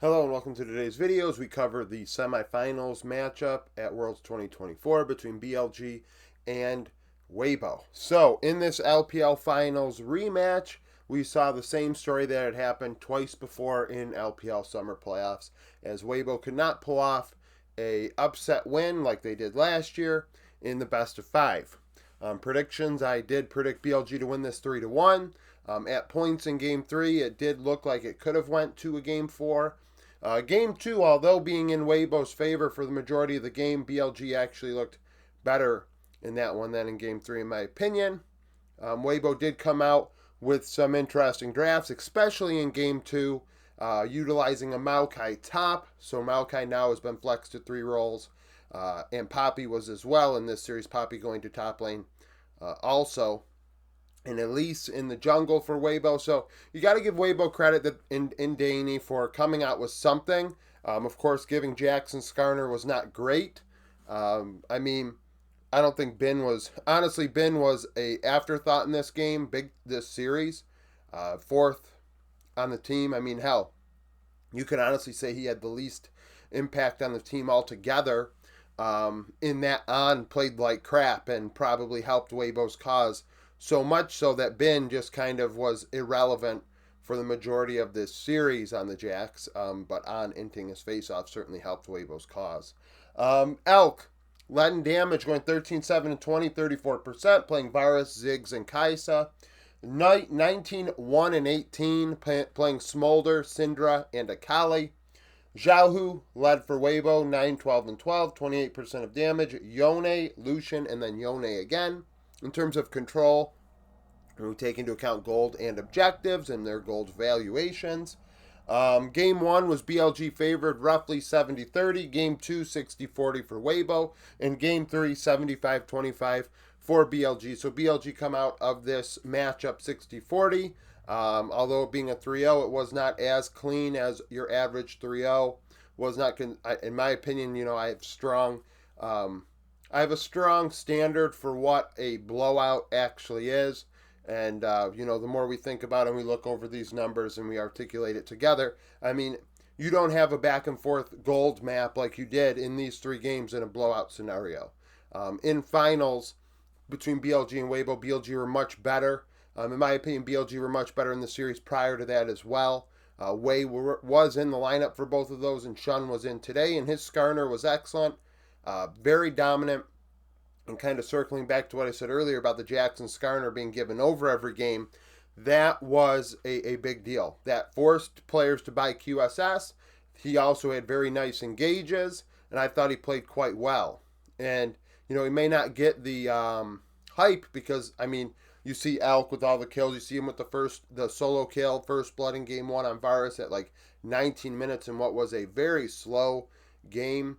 Hello and welcome to today's video as we cover the semifinals matchup at Worlds 2024 between BLG and Weibo. So in this LPL Finals rematch, we saw the same story that had happened twice before in LPL Summer Playoffs, as Weibo could not pull off a upset win like they did last year in the best of five. Predictions, I did predict BLG to win this 3-1. At points in Game 3, it did look like it could have went to a Game 4. Game 2, although being in Weibo's favor for the majority of the game, BLG actually looked better in that one than in Game 3, in my opinion. Weibo did come out with some interesting drafts, especially in Game 2, utilizing a Maokai top. So Maokai now has been flexed to 3 roles, and Poppy was as well in this series. Poppy going to top lane also. And Elise in the jungle for Weibo. So you got to give Weibo credit that in Danny for coming out with something. Of course, giving Jackson Skarner was not great. I don't think Bin was a afterthought in this game, this series. Fourth on the team. Hell, you could honestly say he had the least impact on the team altogether. In that On played like crap and probably helped Weibo's cause. So much so that Bin just kind of was irrelevant for the majority of this series on the Jacks, but On inting his face-off certainly helped Weibo's cause. Elk led in damage, going 13-7 and 20, 34%, playing Varus, Ziggs, and Kaisa. Knight 19-1 and 18, playing Smolder, Syndra, and Akali. Xiaohu led for Weibo, 9-12 and 12, 28% of damage. Yone, Lucian, and then Yone again. In terms of control, we take into account gold and objectives and their gold valuations. Game 1 was BLG favored roughly 70-30. Game 2, 60-40 for Weibo. And Game 3, 75-25 for BLG. So BLG come out of this matchup 60-40. Although being a 3-0, it was not as clean as your average 3-0. Was not, in my opinion, I have a strong standard for what a blowout actually is. And, the more we think about it and we look over these numbers and we articulate it together, you don't have a back and forth gold map like you did in these 3 games in a blowout scenario. In finals between BLG and Weibo, BLG were much better. In my opinion, BLG were much better in the series prior to that as well. Wei was in the lineup for both of those, and Shun was in today, and his Skarner was excellent. Very dominant, and kind of circling back to what I said earlier about the Jackson Skarner being given over every game, that was a big deal. That forced players to buy QSS. He also had very nice engages, and I thought he played quite well. And, he may not get the hype because, you see Elk with all the kills. You see him with the solo kill, first blood in Game 1 on Varus at like 19 minutes in what was a very slow game,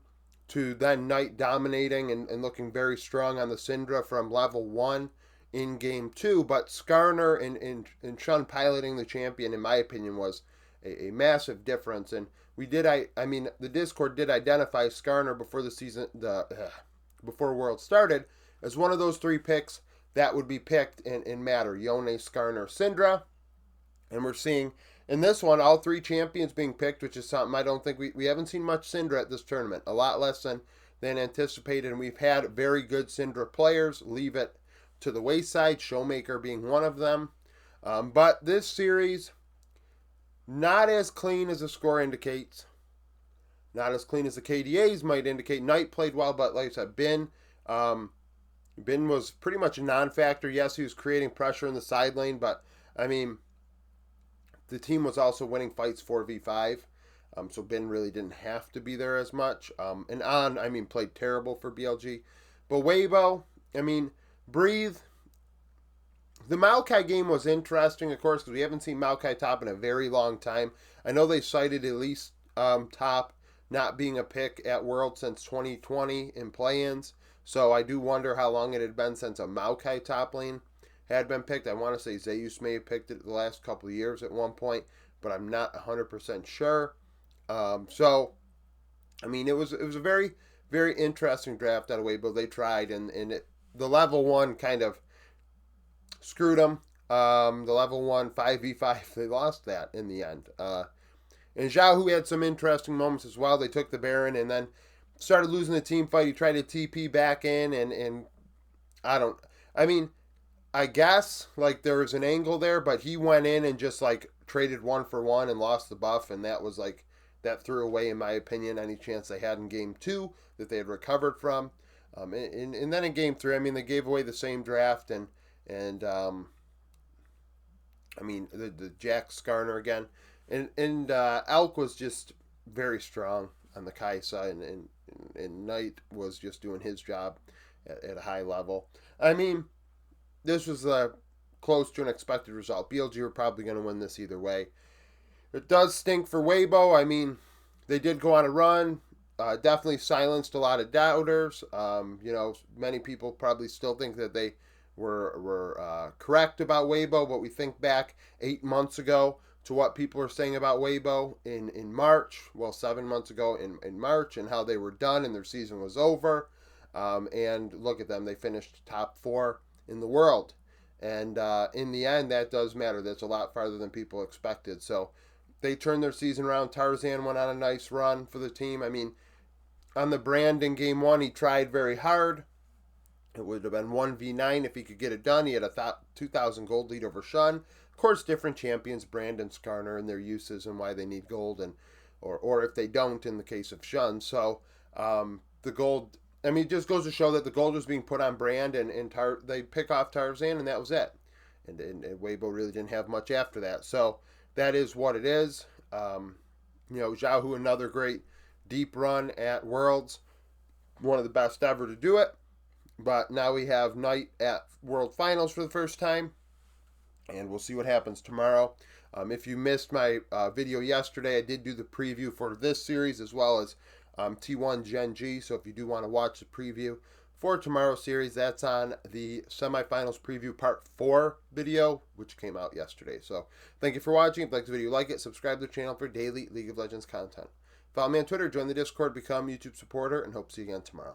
to then Knight dominating and looking very strong on the Syndra from level 1 in Game 2. But Skarner and Shun piloting the champion, in my opinion, was a massive difference. And the Discord did identify Skarner before the season, before World started, as one of those 3 picks that would be picked in matter. Yone, Skarner, Syndra. And we're seeing in this one, all 3 champions being picked, which is something I don't think we haven't seen much Syndra at this tournament. A lot less than anticipated. And we've had very good Syndra players leave it to the wayside, Showmaker being one of them. But this series, not as clean as the score indicates. Not as clean as the KDAs might indicate. Knight played well, but like I said, Bin was pretty much a non-factor. Yes, he was creating pressure in the side lane, but, the team was also winning fights 4v5, so Bin really didn't have to be there as much. And On, played terrible for BLG. But Weibo, Breathe. The Maokai game was interesting, of course, because we haven't seen Maokai top in a very long time. I know they cited Elise top not being a pick at World since 2020 in play-ins, so I do wonder how long it had been since a Maokai top lane had been picked. I want to say Zeus may have picked it the last couple of years at one point, but I'm not 100% sure. It was a very, very interesting draft out of Weibo. They tried, and the level 1 kind of screwed them. The level 1 5v5, they lost that in the end. And Zhao had some interesting moments as well. They took the Baron and then started losing the team fight. He tried to TP back in, and I mean, I guess like there was an angle there, but he went in and just like traded 1-for-1 and lost the buff, and that was like that threw away, in my opinion, any chance they had in game 2 that they had recovered from. And then in game 3, I mean, they gave away the same draft, and I mean the Jack Skarner again, and Elk was just very strong on the Kaisa, and Knight was just doing his job at a high level. I mean, this was close to an expected result. BLG were probably going to win this either way. It does stink for Weibo. I mean, they did go on a run. Definitely silenced a lot of doubters. Many people probably still think that they were correct about Weibo, but we think back 8 months ago to what people were saying about Weibo in March. Well, 7 months ago in March, and how they were done and their season was over. And look at them. They finished top 4 in the world. And in the end, that does matter. That's a lot farther than people expected. So they turned their season around. Tarzan went on a nice run for the team. I mean, on the brand in game 1, he tried very hard. It would have been 1v9 if he could get it done. He had a 2,000 gold lead over Shun. Of course, different champions, Brand and Skarner, and their uses and why they need gold, and or if they don't in the case of Shun. So the gold, I mean, it just goes to show that the gold was being put on Brand, and they pick off Tarzan, and that was it. And Weibo really didn't have much after that. So that is what it is. Zhao, another great deep run at Worlds. One of the best ever to do it. But now we have Knight at World Finals for the first time. And we'll see what happens tomorrow. If you missed my video yesterday, I did do the preview for this series as well as T1 Gen G. So if you do want to watch the preview for tomorrow's series, that's on the Semifinals Preview Part 4 video, which came out yesterday. So thank you for watching. If you like the video, like it. Subscribe to the channel for daily League of Legends content. Follow me on Twitter, join the Discord, become a YouTube supporter, and hope to see you again tomorrow.